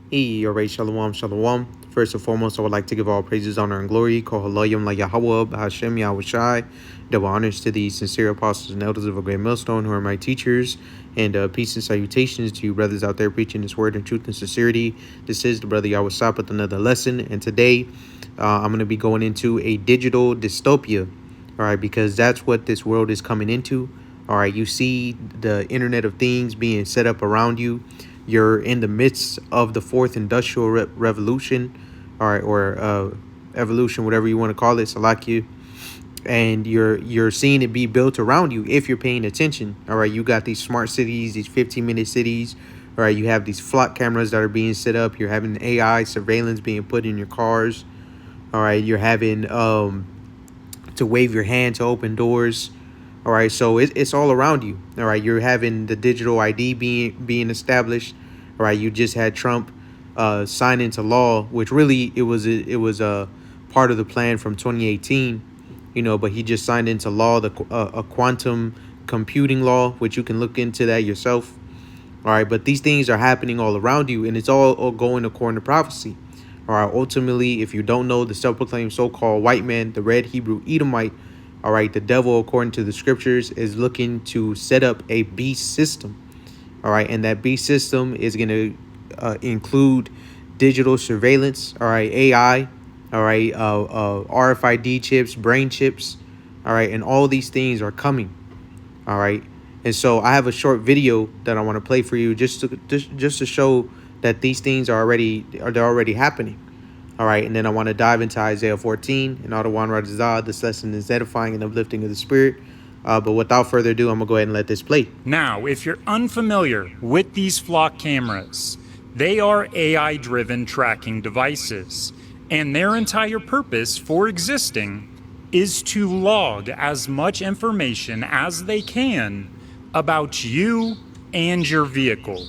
Alright, shalom, shalom. First and foremost, I would like to give all praises, honor, and glory. Kohalayim la Yahweh, Hashem Yahushai. Double honors to the sincere apostles and elders of a great millstone who are my teachers. And peace and salutations to you brothers out there preaching this word in truth and sincerity. This is the brother Yahweh with another lesson. And today, I'm going to be going into a digital dystopia. All right, because that's what this world is coming into. All right, you see the Internet of Things being set up around you. You're in the midst of the fourth industrial revolution, all right, or evolution, whatever you want to call it, Salakia. And you're seeing it be built around you if you're paying attention. All right, you got these smart cities, these 15-minute cities. All right, you have these flock cameras that are being set up. You're having AI surveillance being put in your cars. All right, you're having to wave your hand to open doors. All right, so it's all around you. All right, you're having the digital ID being established. All right, you just had Trump sign into law, which really it was a part of the plan from 2018, but he just signed into law a quantum computing law, which you can look into that yourself. All right, but these things are happening all around you, and it's all going according to prophecy. All right, ultimately, if you don't know, the self-proclaimed so-called white man, the red Hebrew Edomite, all right, the devil, according to the scriptures, is looking to set up a beast system. All right, and that beast system is going to include digital surveillance, all right, AI, all right, RFID chips, brain chips, all right, and all these things are coming. All right, and so I have a short video that I want to play for you just to show that these things are already happening. All right, and then I want to dive into Isaiah 14 and Adawan Radazah. This lesson is edifying and uplifting of the spirit. But without further ado, I'm going to go ahead and let this play. Now, if you're unfamiliar with these flock cameras, they are AI-driven tracking devices, and their entire purpose for existing is to log as much information as they can about you and your vehicle.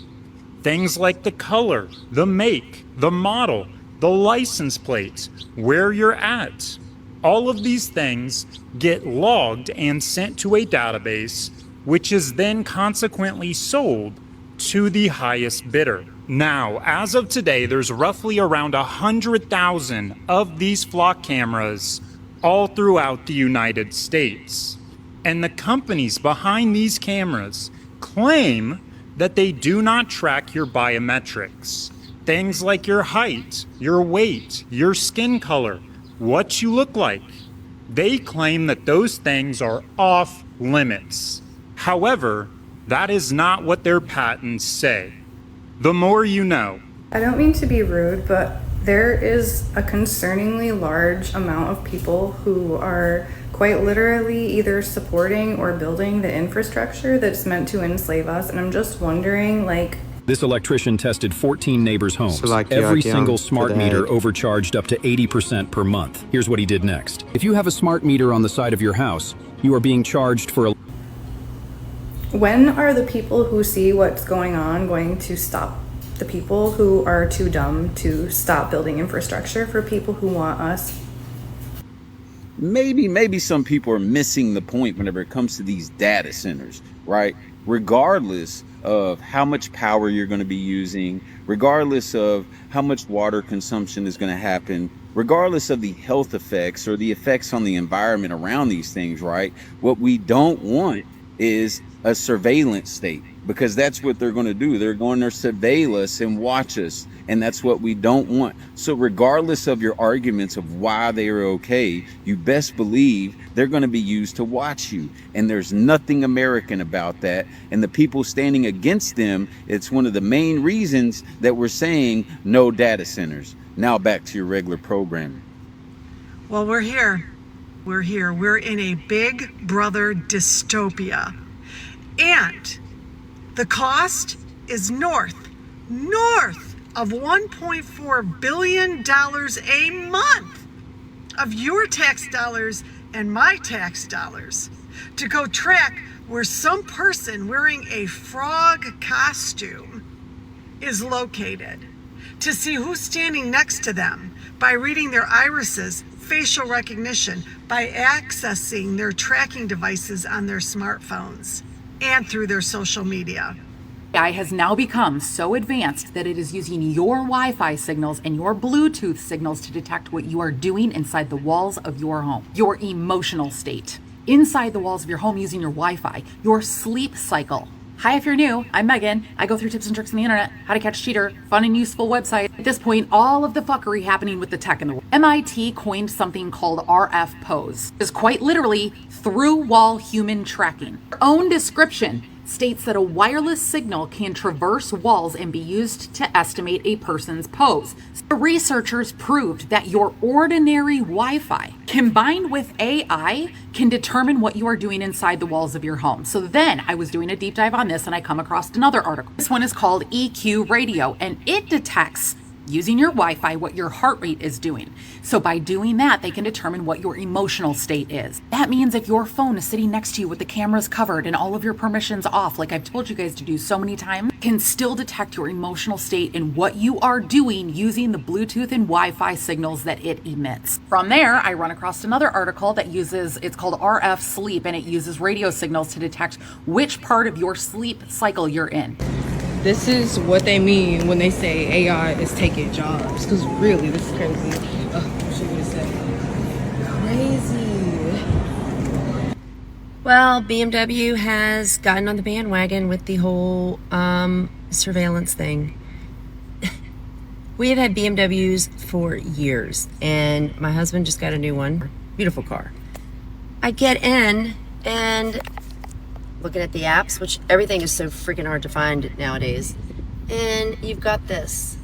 Things like the color, the make, the model, the license plates, where you're at. All of these things get logged and sent to a database, which is then consequently sold to the highest bidder. Now, as of today, there's roughly around 100,000 of these flock cameras all throughout the United States. And the companies behind these cameras claim that they do not track your biometrics. Things like your height, your weight, your skin color, what you look like. They claim that those things are off limits. However, that is not what their patents say. The more you know. I don't mean to be rude, but there is a concerningly large amount of people who are quite literally either supporting or building the infrastructure that's meant to enslave us. And I'm just wondering, this electrician tested 14 neighbors' homes. Every single smart meter overcharged up to 80% per month. Here's what he did next. If you have a smart meter on the side of your house, you are being charged for a... When are the people who see what's going on going to stop the people who are too dumb to stop building infrastructure for people who want us? Maybe some people are missing the point whenever it comes to these data centers, right? Regardless of how much power you're going to be using, regardless of how much water consumption is going to happen, regardless of the health effects or the effects on the environment around these things, right? What we don't want is a surveillance state, because that's what they're going to do. They're going to surveil us and watch us, and that's what we don't want. So regardless of your arguments of why they are okay, you best believe they're going to be used to watch you, and there's nothing American about that. And the people standing against them, it's one of the main reasons that we're saying no data centers. Now back to your regular programming. Well, we're here. We're in a big brother dystopia. And the cost is north of $1.4 billion a month of your tax dollars and my tax dollars to go track where some person wearing a frog costume is located, to see who's standing next to them by reading their irises, facial recognition, by accessing their tracking devices on their smartphones and through their social media. AI has now become so advanced that it is using your Wi-Fi signals and your Bluetooth signals to detect what you are doing inside the walls of your home, your emotional state, inside the walls of your home using your Wi-Fi, your sleep cycle. Hi, if you're new, I'm Megan. I go through tips and tricks on the internet, how to catch a cheater, fun and useful website. At this point, all of the fuckery happening with the tech in the world. MIT coined something called RF pose. It's quite literally through-wall human tracking. Their own description states that a wireless signal can traverse walls and be used to estimate a person's pose. The researchers proved that your ordinary Wi-Fi combined with AI can determine what you are doing inside the walls of your home. So then I was doing a deep dive on this and I come across another article. This one is called EQ Radio, and it detects using your Wi-Fi what your heart rate is doing. So by doing that, they can determine what your emotional state is. That means if your phone is sitting next to you with the cameras covered and all of your permissions off, like I've told you guys to do so many times, can still detect your emotional state and what you are doing using the Bluetooth and Wi-Fi signals that it emits. From there, I run across another article that it's called RF Sleep, and it uses radio signals to detect which part of your sleep cycle you're in. This is what they mean when they say AI is taking jobs. Because really, this is crazy. What should we say? Crazy. Well, BMW has gotten on the bandwagon with the whole surveillance thing. We have had BMWs for years, and my husband just got a new one. Beautiful car. I get in and looking at the apps, which everything is so freaking hard to find nowadays, and you've got this.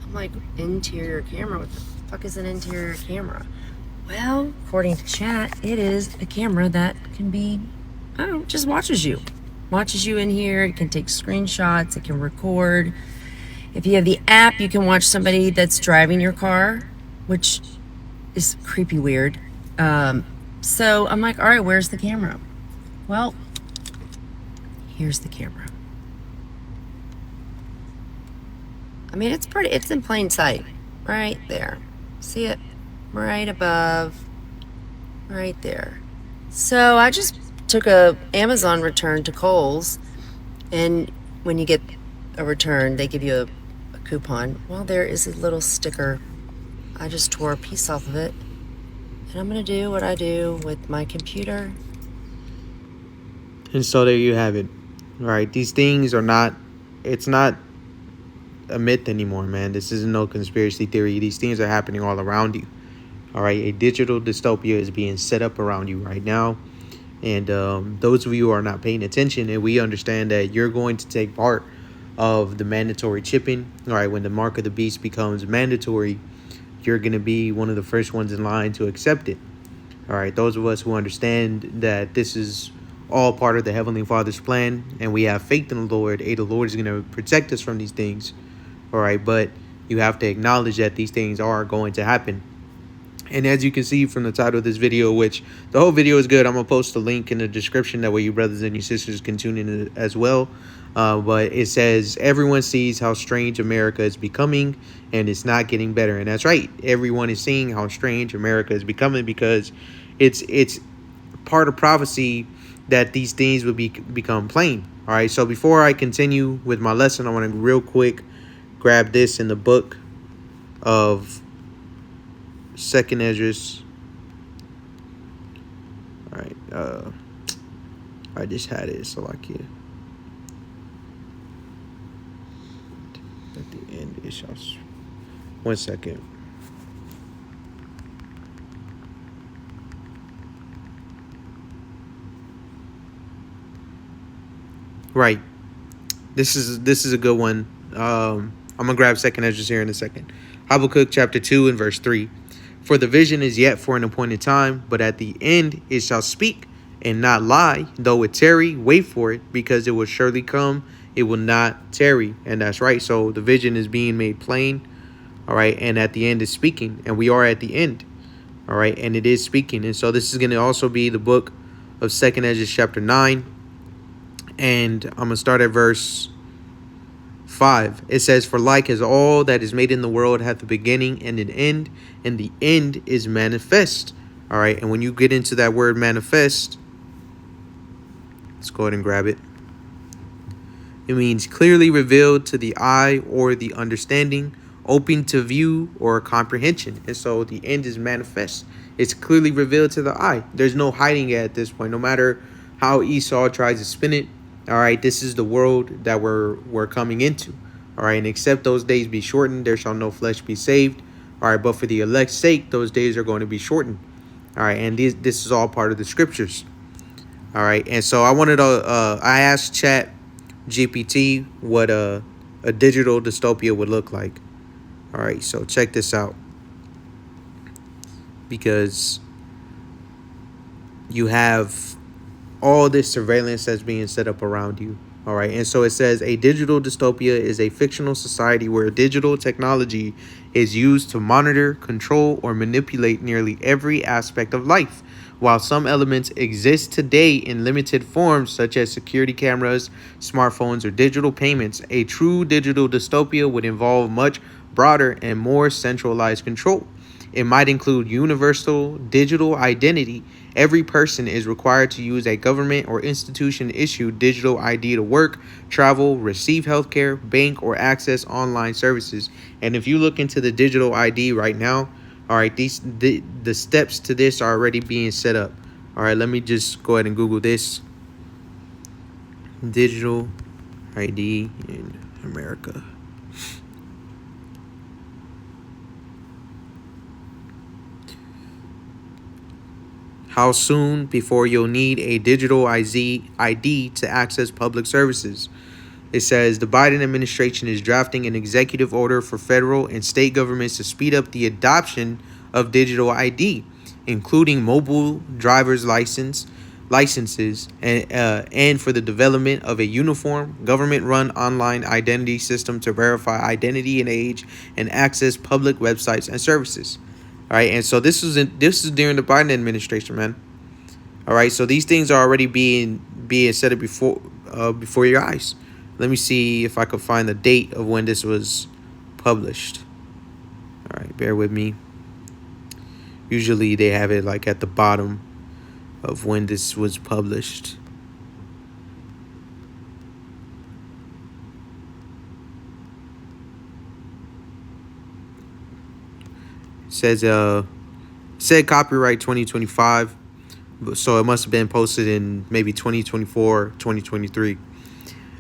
I'm like, interior camera? What the fuck is an interior camera? Well, according to chat, it is a camera that can be, I don't know, just watches you in here. It can take screenshots, it can record. If you have the app, you can watch somebody that's driving your car, which is creepy weird. So I'm like, all right, where's the camera? Well, here's the camera. I mean, it's in plain sight. Right there. See it? Right above. Right there. So I just took a Amazon return to Kohl's, and when you get a return, they give you a coupon. Well, there is a little sticker. I just tore a piece off of it, and I'm gonna do what I do with my computer. And so there you have it. All right, these things are not, it's not a myth anymore, man. This isn't no conspiracy theory. These things are happening all around you. All right, a digital dystopia is being set up around you right now. And those of you who are not paying attention, and we understand that you're going to take part of the mandatory chipping. All right, when the mark of the beast becomes mandatory, you're going to be one of the first ones in line to accept it. All right, those of us who understand that this is all part of the Heavenly Father's plan, and we have faith in the Lord, the Lord is going to protect us from these things. All right, but you have to acknowledge that these things are going to happen. And as you can see from the title of this video, which the whole video is good, I'm going to post a link in the description. That way you brothers and your sisters can tune in as well. But it says, everyone sees how strange America is becoming, and it's not getting better. And that's right. Everyone is seeing how strange America is becoming, because it's part of prophecy that these things would become plain. All right. So before I continue with my lesson, I want to real quick grab this in the book of 2nd Esdras. All right. I just had it, so like it. At the end, it shall. 1 second. Right. This is a good one. I'm gonna grab 2nd Esdras here in a second. Habakkuk chapter 2 and verse 3. For the vision is yet for an appointed time, but at the end it shall speak and not lie. Though it tarry, wait for it, because it will surely come. It will not tarry. And that's right. So the vision is being made plain. All right. And at the end is speaking. And we are at the end. All right. And it is speaking. And so this is going to also be the book of 2nd Esdras chapter 9. And I'm going to start at verse 5. It says, for like as all that is made in the world hath a beginning and an end, and the end is manifest. All right. And when you get into that word manifest, let's go ahead and grab it. It means clearly revealed to the eye or the understanding, open to view or comprehension. And so the end is manifest. It's clearly revealed to the eye. There's no hiding it at this point. No matter how Esau tries to spin it, all right, this is the world that we're coming into. All right, and except those days be shortened, there shall no flesh be saved. All right, but for the elect's sake, those days are going to be shortened. All right, and this is all part of the scriptures. All right, and so I asked Chat GPT what a digital dystopia would look like. All right, so check this out, because you have all this surveillance that's being set up around you. All right, and so it says a digital dystopia is a fictional society where digital technology is used to monitor, control, or manipulate nearly every aspect of life. While some elements exist today in limited forms, such as security cameras, smartphones, or digital payments, a true digital dystopia would involve much broader and more centralized control. It might include universal digital identity. Every person is required to use a government or institution-issued digital ID to work, travel, receive healthcare, bank, or access online services. And if you look into the digital ID right now, all right, the steps to this are already being set up. All right, let me just go ahead and Google this. Digital ID in America. How soon before you'll need a digital ID to access public services? It says the Biden administration is drafting an executive order for federal and state governments to speed up the adoption of digital ID, including mobile driver's licenses, and for the development of a uniform government-run online identity system to verify identity and age and access public websites and services. All right, and so this is during the Biden administration, man. All right, so these things are already being set up before your eyes. Let me see if I could find the date of when this was published. All right, bear with me. Usually they have it like at the bottom of when this was published. Says said copyright 2025, so it must have been posted in maybe 2024, 2023.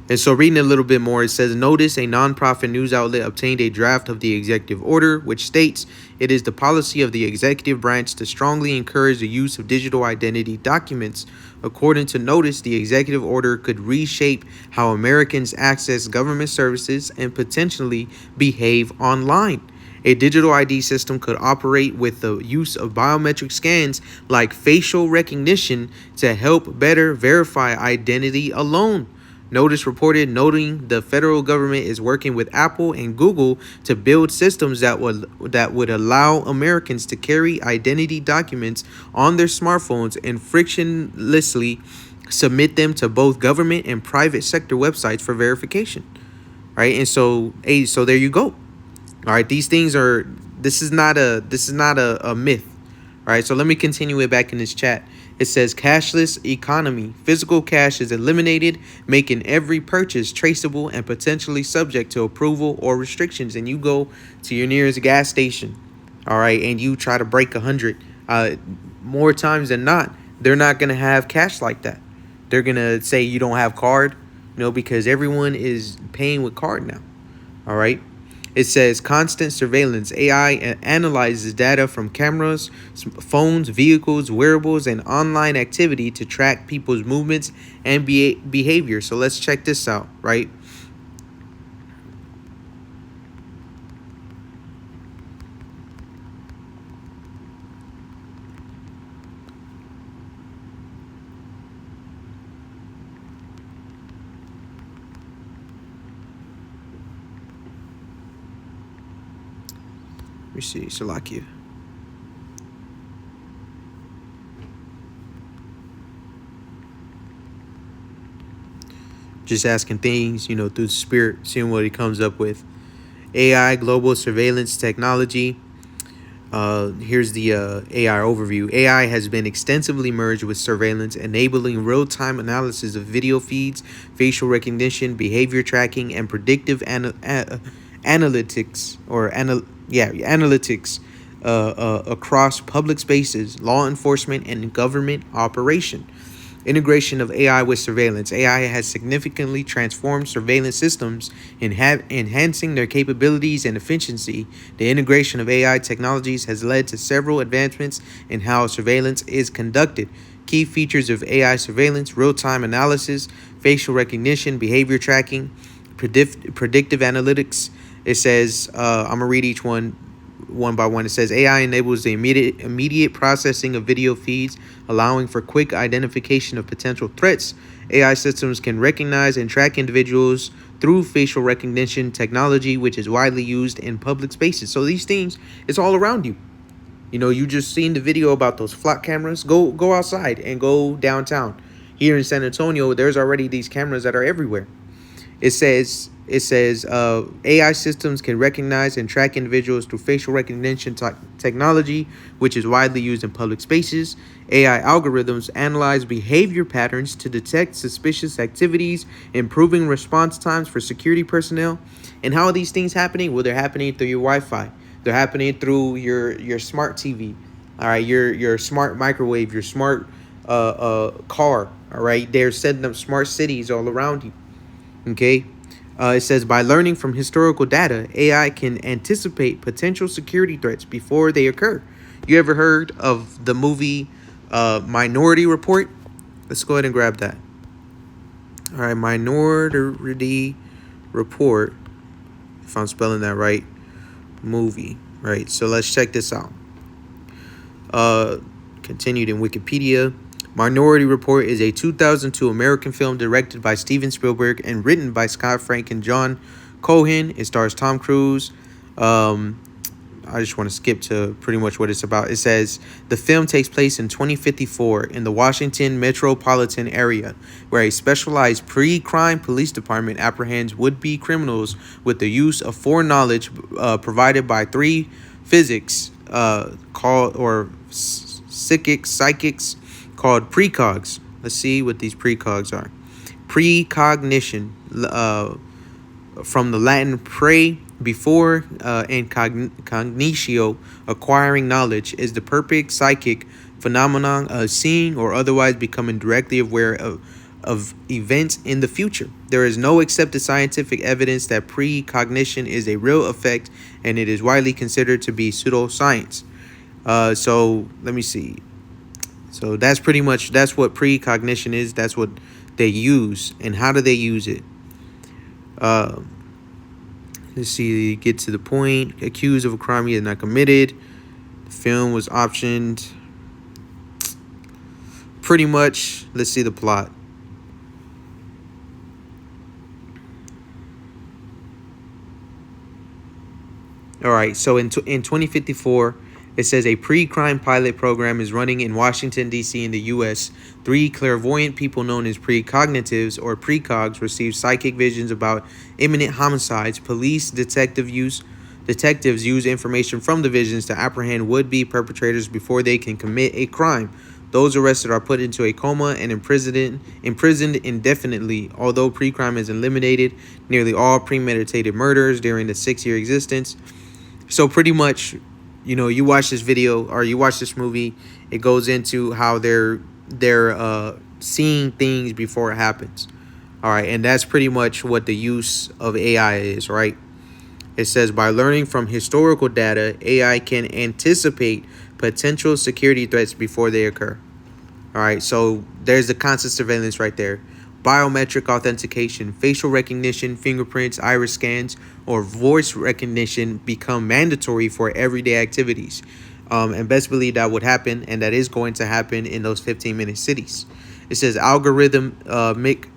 And so reading a little bit more, it says, notice a nonprofit news outlet obtained a draft of the executive order, which states it is the policy of the executive branch to strongly encourage the use of digital identity documents. According to Notice, the executive order could reshape how Americans access government services and potentially behave online. A digital ID system could operate with the use of biometric scans like facial recognition to help better verify identity alone. Notice reported, noting the federal government is working with Apple and Google to build systems that would allow Americans to carry identity documents on their smartphones and frictionlessly submit them to both government and private sector websites for verification. Right, and so there you go. All right, these things are, this is not a myth. All right, so let me continue it back in this chat. It says cashless economy. Physical cash is eliminated, making every purchase traceable and potentially subject to approval or restrictions. And you go to your nearest gas station, all right, and you try to break 100. More times than not, they're not going to have cash like that. They're going to say you don't have card, because everyone is paying with card now. All right. It says constant surveillance. AI analyzes data from cameras, phones, vehicles, wearables, and online activity to track people's movements and behavior. So let's check this out, right? Let me see, Salakia. Just asking things, through the spirit, seeing what he comes up with. AI, global surveillance technology. Here's the AI overview. AI has been extensively merged with surveillance, enabling real-time analysis of video feeds, facial recognition, behavior tracking, and predictive analytics across public spaces, law enforcement, and government operation. Integration of AI with surveillance. AI has significantly transformed surveillance systems, enhancing their capabilities and efficiency. The integration of AI technologies has led to several advancements in how surveillance is conducted. Key features of AI surveillance: real-time analysis, facial recognition, behavior tracking, predictive analytics. It says, I'm going to read each one by one. It says AI enables the immediate processing of video feeds, allowing for quick identification of potential threats. AI systems can recognize and track individuals through facial recognition technology, which is widely used in public spaces. So these things, it's all around you. You know, you just seen the video about those flock cameras. Go outside and go downtown. Here in San Antonio, there's already these cameras that are everywhere. It says AI systems can recognize and track individuals through facial recognition technology, which is widely used in public spaces. AI algorithms analyze behavior patterns to detect suspicious activities, improving response times for security personnel. And how are these things happening? Well, they're happening through your Wi-Fi. They're happening through your smart TV. All right, your smart microwave, your smart car. All right, they're setting up smart cities all around you. Okay, it says by learning from historical data, AI can anticipate potential security threats before they occur. You ever heard of the movie Minority Report? Let's go ahead and grab that. All right, Minority Report, if I'm spelling that right, movie, right? So let's check this out. Continued in Wikipedia. Minority Report is a 2002 American film directed by Steven Spielberg and written by Scott Frank and John Cohen. It stars Tom Cruise. I just want to skip to pretty much what it's about. It says the film takes place in 2054 in the Washington metropolitan area, where a specialized pre-crime police department apprehends would-be criminals with the use of foreknowledge provided by three psychics called precogs. Let's see what these precogs are. Precognition, from the Latin pre, before, and cognitio, acquiring knowledge, is the perfect psychic phenomenon of seeing or otherwise becoming directly aware of events in the future. There is no accepted scientific evidence that precognition is a real effect, and it is widely considered to be pseudoscience. So let me see. So that's what precognition is. That's what they use. And how do they use it? Let's see, get to the point. Accused of a crime he has not committed. The film was optioned. Pretty much, let's see the plot. All right, so in 2054, it says a pre-crime pilot program is running in Washington, D.C. in the U.S. Three clairvoyant people known as precognitives or precogs receive psychic visions about imminent homicides. Police detectives use information from the visions to apprehend would-be perpetrators before they can commit a crime. Those arrested are put into a coma and imprisoned indefinitely. Although pre-crime is eliminated, nearly all premeditated murders during the 6-year existence. So pretty much, you know, you watch this video or you watch this movie, it goes into how they're seeing things before it happens. All right, and that's pretty much what the use of AI is, right? It says by learning from historical data, AI can anticipate potential security threats before they occur. All right, so there's the constant surveillance right there. Biometric authentication, facial recognition, fingerprints, iris scans, or voice recognition become mandatory for everyday activities. And best believe that would happen, and that is going to happen in those 15-minute cities. It says algorithmic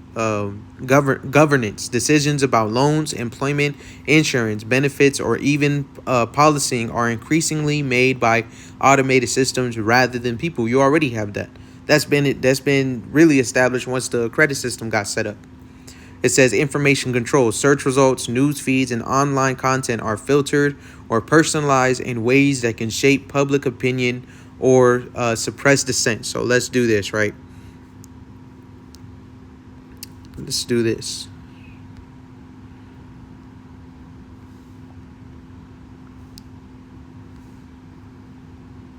governance, decisions about loans, employment, insurance, benefits, or even policing are increasingly made by automated systems rather than people. You already have that. That's been really established once the credit system got set up. It says information control. Search results, news feeds, and online content are filtered or personalized in ways that can shape public opinion or suppress dissent. So let's do this, right? Let's do this.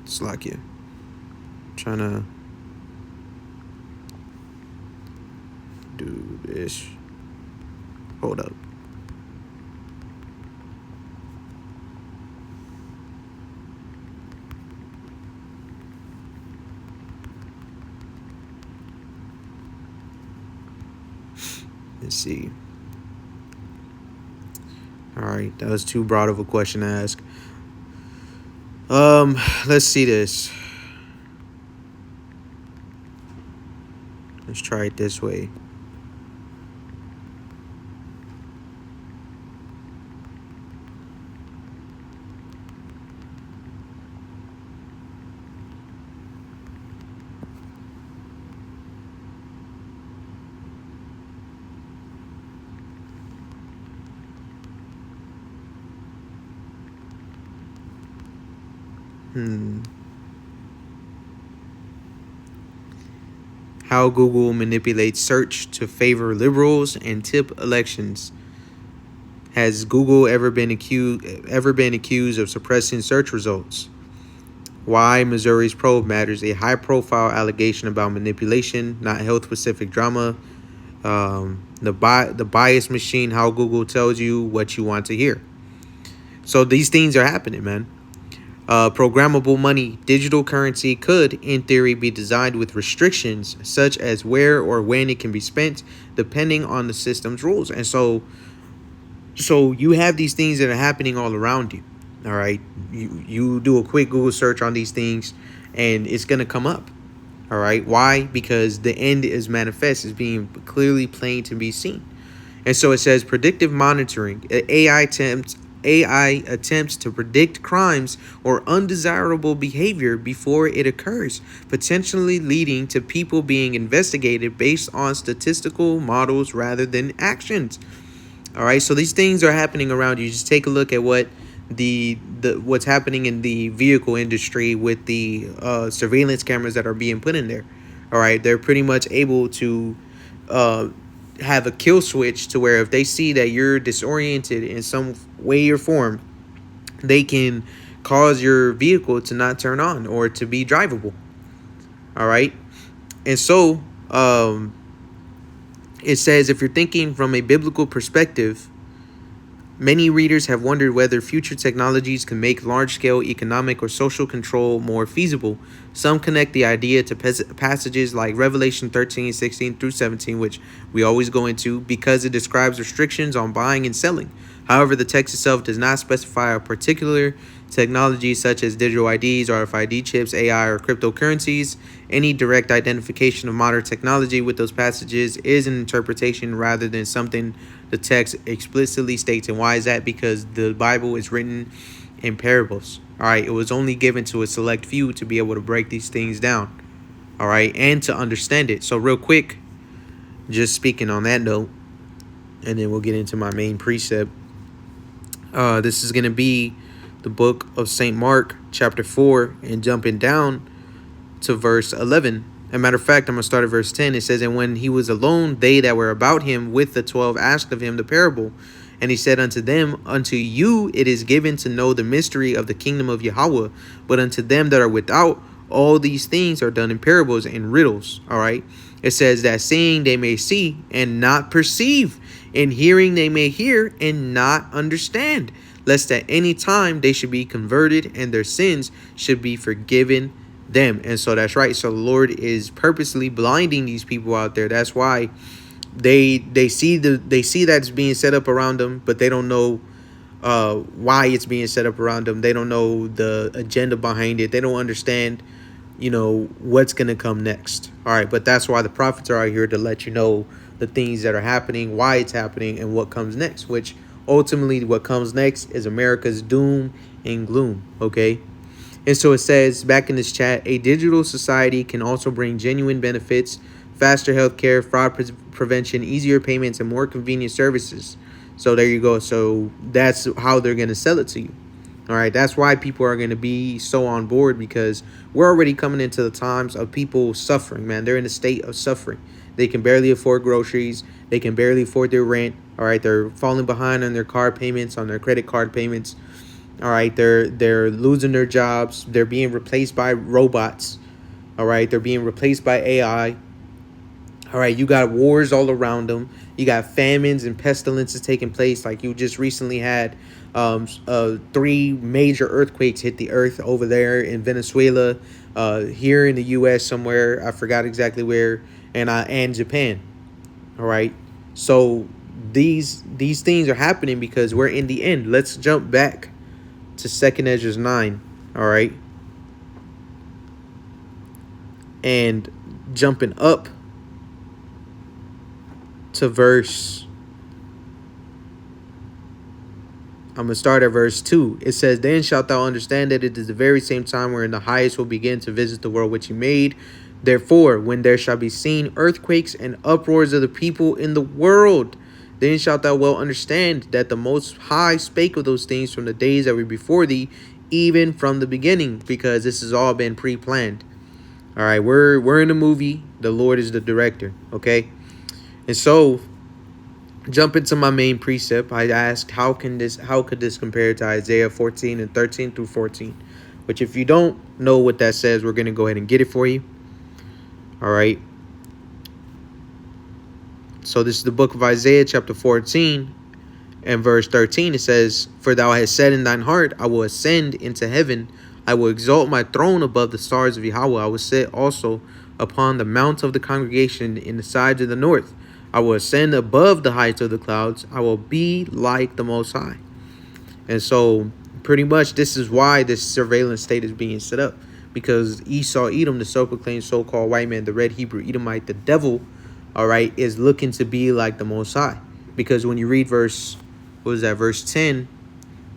It's like you trying to do this. Hold up. Let's see. All right, that was too broad of a question to ask. Let's see this. Let's try it this way. How Google manipulates search to favor liberals and tip elections. Has Google ever been accused of suppressing search results? Why Missouri's probe matters. A high-profile allegation about manipulation, not health-specific drama. The bias machine. How Google tells you what you want to hear. So these things are happening, man. Programmable money, digital currency could, in theory, be designed with restrictions such as where or when it can be spent, depending on the system's rules. And so you have these things that are happening all around you. All right, you do a quick Google search on these things, and it's gonna come up. All right, why? Because the end is manifest, is being clearly plain to be seen. And so it says predictive monitoring. AI attempts to predict crimes or undesirable behavior before it occurs, potentially leading to people being investigated based on statistical models rather than actions. All right, so these things are happening around you. Just take a look at what what's happening in the vehicle industry with the surveillance cameras that are being put in there. All right, they're pretty much able to have a kill switch to where if they see that you're disoriented in some way or form, they can cause your vehicle to not turn on or to be drivable. All right. And so it says, if you're thinking from a biblical perspective, many readers have wondered whether future technologies can make large-scale economic or social control more feasible. Some connect the idea to passages like Revelation 13, 16 through 17, which we always go into, because it describes restrictions on buying and selling. However, the text itself does not specify a particular technology such as digital IDs, RFID chips, AI, or cryptocurrencies. Any direct identification of modern technology with those passages is an interpretation rather than something the text explicitly states. And why is that? Because the Bible is written in parables. All right, it was only given to a select few to be able to break these things down. All right, and to understand it. So real quick, just speaking on that note, and then we'll get into my main precept. This is going to be the book of St. Mark, chapter 4, and jumping down to verse 11. As a matter of fact, I'm going to start at verse 10. It says, and when he was alone, they that were about him with the 12 asked of him the parable. And he said unto them, unto you it is given to know the mystery of the kingdom of Yahweh, but unto them that are without, all these things are done in parables and riddles. All right. It says that seeing they may see and not perceive, and hearing they may hear and not understand, lest at any time they should be converted and their sins should be forgiven them. And so that's right. So the Lord is purposely blinding these people out there. That's why they see that it's being set up around them, but they don't know why it's being set up around them. They don't know the agenda behind it. They don't understand, what's going to come next. All right. But that's why the prophets are out here, to let you know the things that are happening, why it's happening, and what comes next, which ultimately what comes next is America's doom and gloom. Okay. And so it says back in this chat, a digital society can also bring genuine benefits faster healthcare, fraud prevention, easier payments, and more convenient services. So there you go. So that's how they're going to sell it to you. All right. That's why people are going to be so on board, because we're already coming into the times of people suffering, man. They're in a state of suffering. They can barely afford groceries. They can barely afford their rent. All right. They're falling behind on their car payments, on their credit card payments. All right. They're losing their jobs. They're being replaced by robots. All right. They're being replaced by AI. All right. You got wars all around them. You got famines and pestilences taking place. Like you just recently had 3 major earthquakes hit the earth over there in Venezuela, here in the U.S. somewhere. I forgot exactly where, and Japan. All right. So these things are happening because we're in the end. Let's jump back to 2nd Ezra 9. All right. And jumping up to verse, I'm going to start at verse 2. It says, "Then shalt thou understand that it is the very same time wherein the highest will begin to visit the world which he made. Therefore, when there shall be seen earthquakes and uproars of the people in the world, then shalt thou well understand that the Most High spake of those things from the days that were before thee, even from the beginning," because this has all been pre-planned. All right, we're in a movie. The Lord is the director, okay? And so, jump into my main precept. I asked, how could this compare to Isaiah 14 and 13 through 14? Which, if you don't know what that says, we're going to go ahead and get it for you. All right. So this is the book of Isaiah, chapter 14 and verse 13. It says, "For thou hast said in thine heart, I will ascend into heaven. I will exalt my throne above the stars of Yahweh. I will sit also upon the mount of the congregation in the sides of the north. I will ascend above the heights of the clouds. I will be like the Most High." And so pretty much this is why this surveillance state is being set up. Because Esau Edom, the self-proclaimed so-called white man, the red Hebrew Edomite, the devil, all right, is looking to be like the Most High. Because when you read verse 10,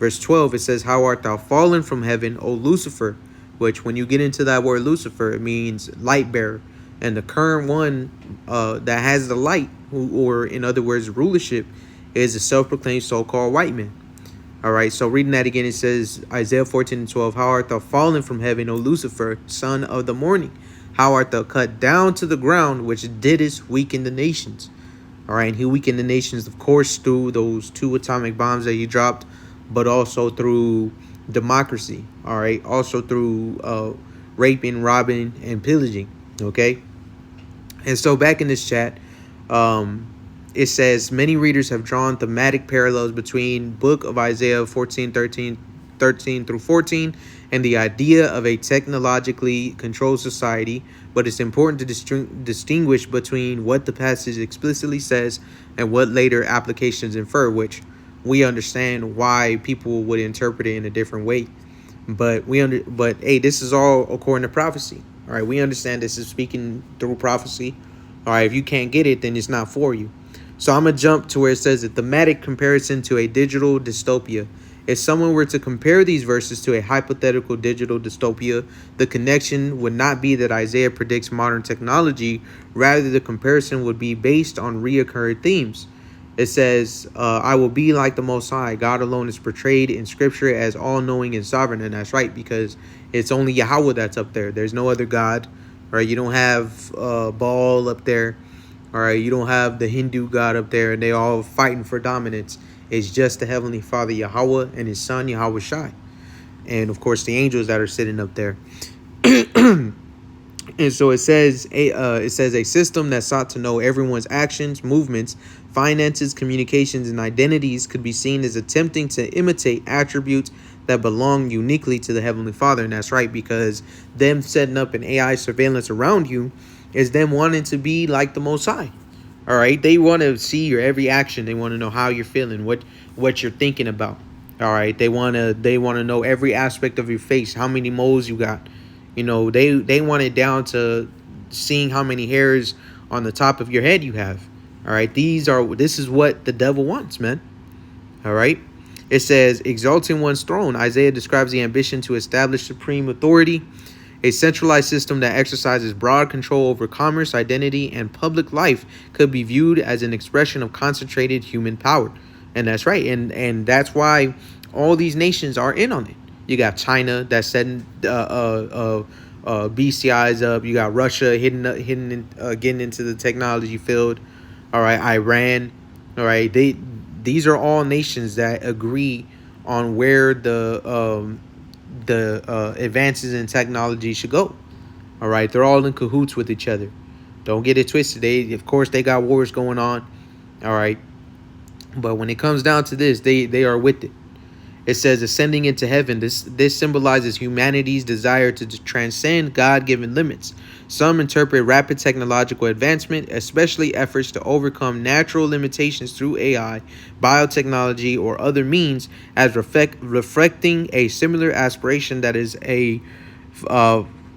verse 12, it says, "How art thou fallen from heaven, O Lucifer?" Which, when you get into that word Lucifer, it means light bearer. And the current one that has the light, or in other words, rulership, is a self-proclaimed so-called white man. All right, so reading that again, it says, Isaiah 14 and 12, "How art thou fallen from heaven, O Lucifer, son of the morning? How art thou cut down to the ground, which didst weaken the nations?" All right, and he weakened the nations, of course, through those 2 atomic bombs that he dropped, but also through democracy. All right, also through raping, robbing, and pillaging. Okay. And so back in this chat, it says, "Many readers have drawn thematic parallels between book of Isaiah 14, 13 through 14 and the idea of a technologically controlled society, but it's important to distinguish between what the passage explicitly says and what later applications infer," which we understand why people would interpret it in a different way. But hey, this is all according to prophecy. All right, we understand this is speaking through prophecy. All right, if you can't get it, then it's not for you. So I'm going to jump to where it says a thematic comparison to a digital dystopia. If someone were to compare these verses to a hypothetical digital dystopia, the connection would not be that Isaiah predicts modern technology. Rather, the comparison would be based on reoccurring themes. It says, "I will be like the Most High." God alone is portrayed in Scripture as all-knowing and sovereign, and that's right, because it's only Yahweh that's up there. There's no other God. All right, you don't have Baal up there. All right, you don't have the Hindu God up there, and they all fighting for dominance. It's just the Heavenly Father Yahweh and His Son Yahweh Shai, and of course the angels that are sitting up there. And so it says a system that sought to know everyone's actions, movements, finances, communications, and identities could be seen as attempting to imitate attributes that belong uniquely to the Heavenly Father. And that's right, because them setting up an AI surveillance around you is them wanting to be like the Most High. All right, they want to see your every action. They want to know how you're feeling, what you're thinking about. All right, they want to know every aspect of your face, how many moles you got. You know, they want it down to seeing how many hairs on the top of your head you have. All right, this is what the devil wants, man. All right. It says, exalting one's throne. Isaiah describes the ambition to establish supreme authority A centralized system that exercises broad control over commerce, identity, and public life could be viewed as an expression of concentrated human power. And that's right. And that's why all these nations are in on it. You got China that's setting BCIs up. You got Russia getting into the technology field. All right, Iran. All right, these are all nations that agree on where the advances in technology should go. All right, they're all in cahoots with each other. Don't get it twisted. Of course, they got wars going on. All right, but when it comes down to this, they are with it. It says ascending into heaven. This symbolizes humanity's desire to transcend God-given limits. Some interpret rapid technological advancement, especially efforts to overcome natural limitations through AI, biotechnology, or other means, as reflecting a similar aspiration that is a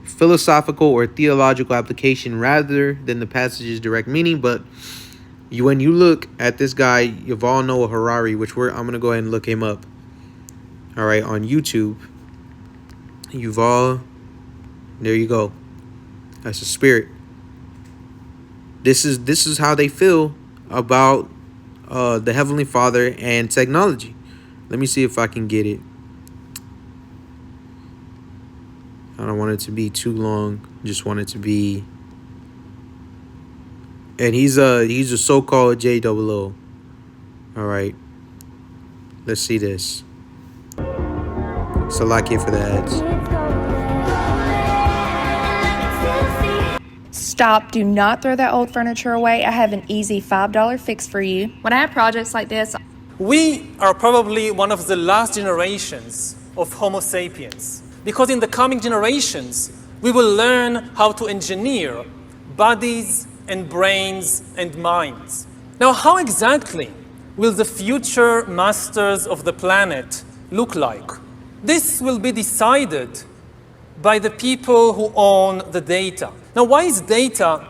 philosophical or theological application rather than the passage's direct meaning. But when you look at this guy, Yuval Noah Harari, which I'm going to go ahead and look him up. All right, on YouTube, Yuval, there you go. That's a spirit. This is how they feel about the Heavenly Father and technology. Let me see if I can get it. I don't want it to be too long. Just want it to be. And he's a so-called JOO. All right. Let's see this. Salakia for the ads. Stop. Do not throw that old furniture away. I have an easy $5 fix for you. When I have projects like this, we are probably one of the last generations of Homo sapiens, because in the coming generations, we will learn how to engineer bodies and brains and minds. Now, how exactly will the future masters of the planet look like? This will be decided by the people who own the data. Now, why is data?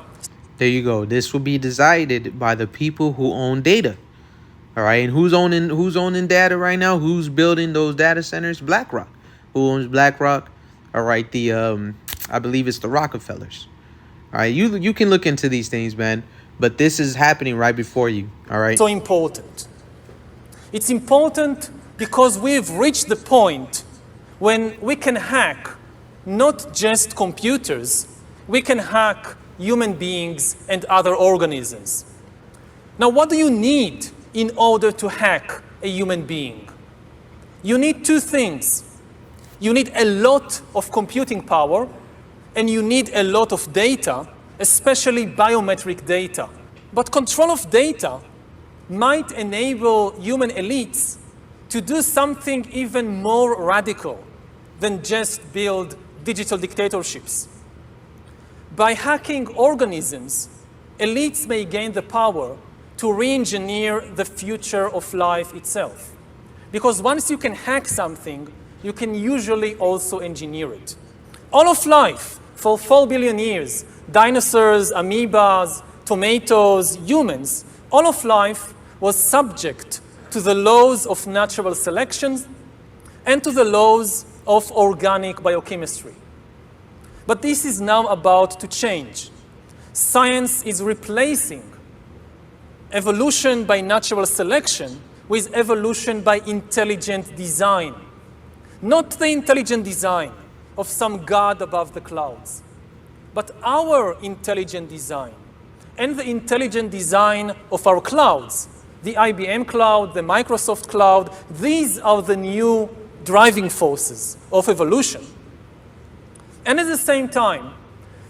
There you go. This will be decided by the people who own data. All right, and who's owning data right now? Who's building those data centers? BlackRock. Who owns BlackRock? All right, I believe it's the Rockefellers. All right, you can look into these things, man. But this is happening right before you. All right. So important. It's important because we've reached the point when we can hack not just computers, we can hack human beings and other organisms. Now, what do you need in order to hack a human being? You need two things. You need a lot of computing power, and you need a lot of data, especially biometric data. But control of data might enable human elites to do something even more radical than just build digital dictatorships. By hacking organisms, elites may gain the power to re-engineer the future of life itself. Because once you can hack something, you can usually also engineer it. All of life, for 4 billion years, dinosaurs, amoebas, tomatoes, humans, all of life was subject to the laws of natural selection and to the laws of organic biochemistry. But this is now about to change. Science is replacing evolution by natural selection with evolution by intelligent design. Not the intelligent design of some god above the clouds, but our intelligent design and the intelligent design of our clouds. The IBM cloud, the Microsoft cloud, these are the new driving forces of evolution. And at the same time,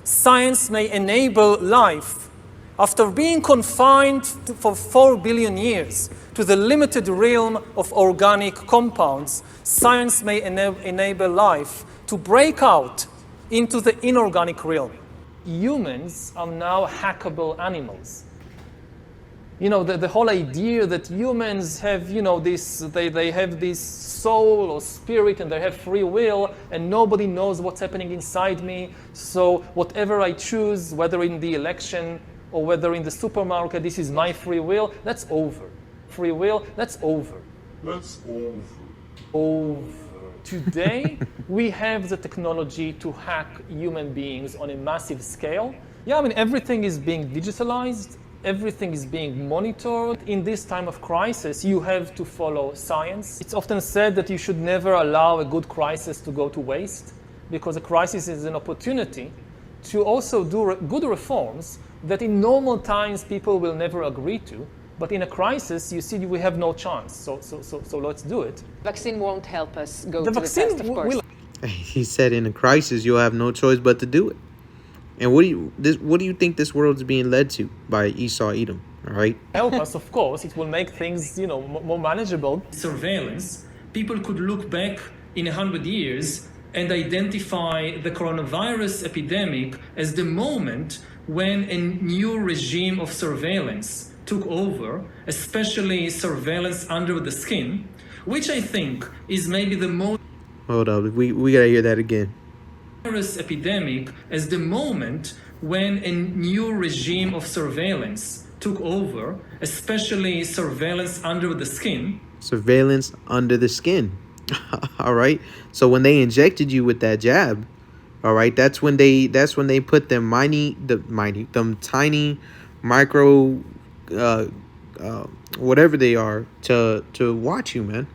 science may enable life, after being confined for 4 billion years to the limited realm of organic compounds, science may enable life to break out into the inorganic realm. Humans are now hackable animals. You know, the whole idea that humans have, they have this soul or spirit and they have free will and nobody knows what's happening inside me. So whatever I choose, whether in the election or whether in the supermarket, this is my free will, that's over. Free will, that's over. That's over. Over. Today, we have the technology to hack human beings on a massive scale. Yeah, I mean, everything is being digitalized. Everything is being monitored. In this time of crisis, you have to follow science. It's often said that you should never allow a good crisis to go to waste, because a crisis is an opportunity to also do good reforms that in normal times people will never agree to. But in a crisis, you see, we have no chance. So let's do it. Vaccine won't help us go The to the vaccine test, of course. He said in a crisis, you'll have no choice but to do it. And what do you think this world is being led to by Isa14? All right. Help us, of course. It will make things, more manageable. Surveillance. People could look back in 100 years and identify the coronavirus epidemic as the moment when a new regime of surveillance took over, especially surveillance under the skin, which I think is maybe the most... Hold up, we gotta hear that again. Virus epidemic as the moment when a new regime of surveillance took over, especially surveillance under the skin. Surveillance under the skin. All right. So when they injected you with that jab, all right, that's when they put them tiny micro whatever they are to watch you, man.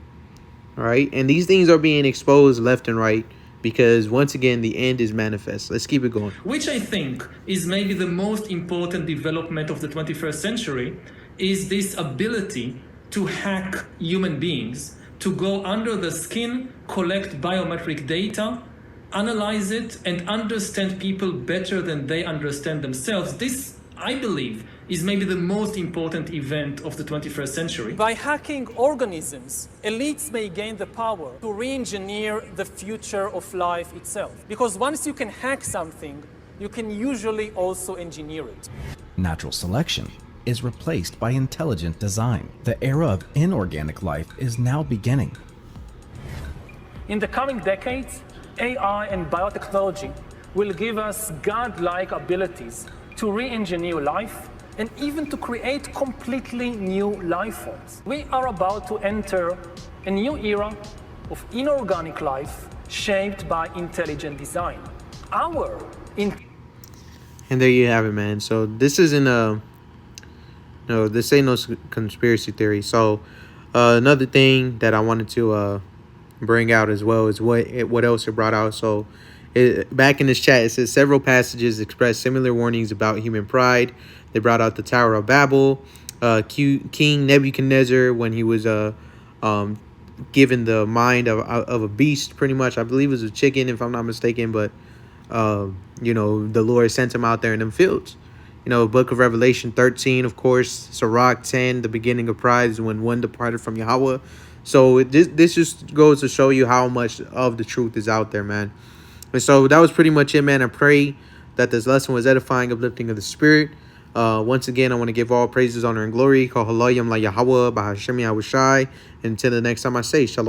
All right. And these things are being exposed left and right, because once again, the end is manifest. Let's keep it going. Which I think is maybe the most important development of the 21st century, is this ability to hack human beings, to go under the skin, collect biometric data, analyze it, and understand people better than they understand themselves. This, I believe, is maybe the most important event of the 21st century. By hacking organisms, elites may gain the power to re-engineer the future of life itself. Because once you can hack something, you can usually also engineer it. Natural selection is replaced by intelligent design. The era of inorganic life is now beginning. In the coming decades, AI and biotechnology will give us godlike abilities to re-engineer life and even to create completely new life forms. We are about to enter a new era of inorganic life shaped by intelligent design. And there you have it, man. So this isn't this ain't no conspiracy theory. So another thing that I wanted to bring out as well is what else it brought out. So back in this chat, it says several passages express similar warnings about human pride. They brought out the Tower of Babel, King Nebuchadnezzar when he was given the mind of a beast, pretty much. I believe it was a chicken, if I'm not mistaken. But the Lord sent him out there in them fields. Book of Revelation 13, of course, Sirach 10, the beginning of pride is when one departed from Yahweh. So this just goes to show you how much of the truth is out there, man. And so that was pretty much it, man. I pray that this lesson was edifying, uplifting of the spirit. Once again, I want to give all praises, honor, and glory. Call Halayim La Yahweh, Bahashim Yahushai. Until the next time I say, Shalom.